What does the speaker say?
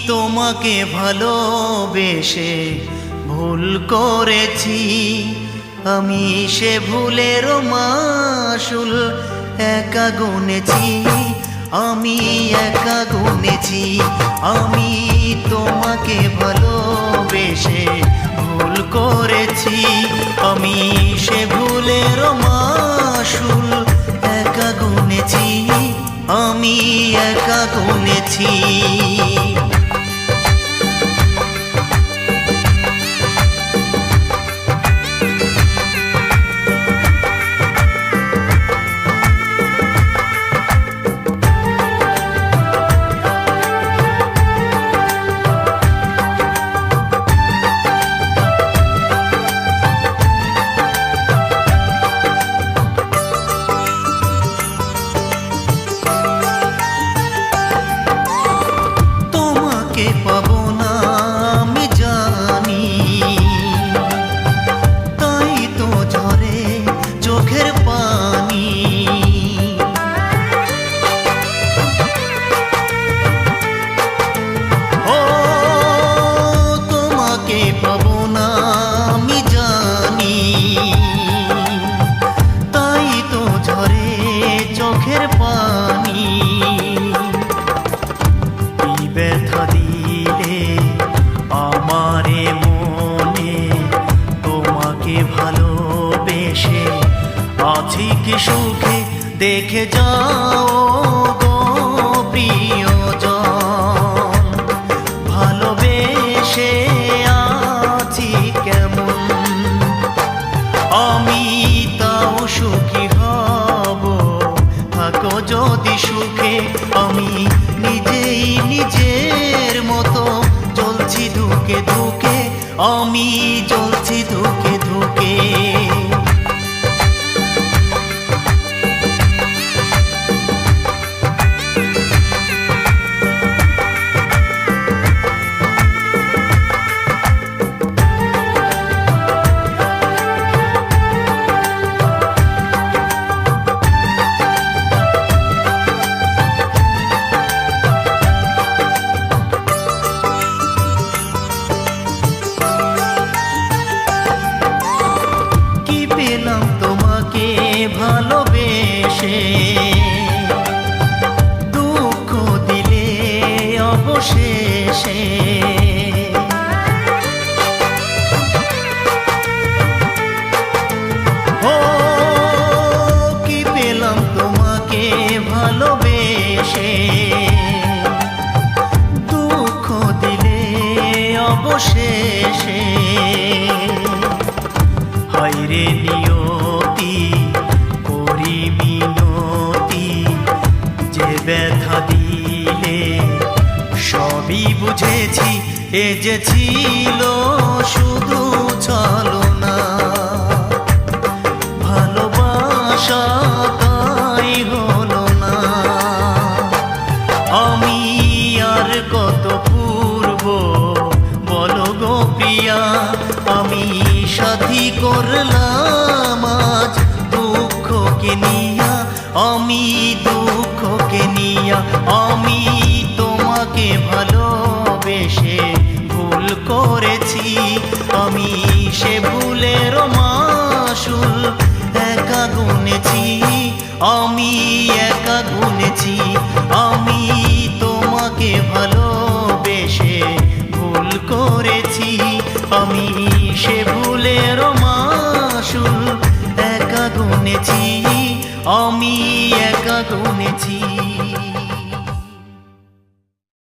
তোমাকে ভালোবেসে ভুল করেছি, আমি সে ভুলের মাসুল একা গুনেছি, আমি একা গুনেছি। আমি তোমাকে ভালোবেসে ভুল করেছি, আমি সে ভুলের মাসুল একা গুনেছি, আমি একা গুনেছি। পাবো না আমি জানি, তাই তো ঝরে চোখের পানি। ও তোমাকে পাবো না আমি জানি, তাই তো ঝরে চোখের পানি। ব্যথা দিলে আমারে মনে, তোমাকে ভালোবেসে আছি কি সুখে, দেখে যাও গো প্রিয়জন, ভালোবেসে আছি কেমন। আমি তাও সুখী হব থাকো যদি সুখে, আমি নিজেই নিজের মতো চলছি ধুকে ধুকে, আমি চলছি ধুকে ধুকে। পেলাম তোমাকে ভালোবেসে, দুঃখ দিলে অবশেষে। ও কি পেলাম তোমাকে ভালোবেসে, দুঃখ দিলে অবশেষে। হায়রে নিয়তি করি মিনতি, যে ব্যথা দিলে সবই বুঝেছি, এ যে ছিল শুধু ছলনা। ভালোবাসা তাই হলো না, আমি আর কত পূর্ব বলো গো প্রিয়া। আমি সাথী করলাম আজ দুঃখকে নিয়া, আমি দুঃখকে নিয়া। আমি তোমাকে ভালোবেসে ভুল করেছি, আমি সে ভুলের মাসুল একা গুনেছি, আমি একা গুনেছি। আমি তোমাকে ভালোবেসে ভুল করেছি, আমি সে ভুলের মাসুল একা গুনেছি, আমি একা গুনেছি।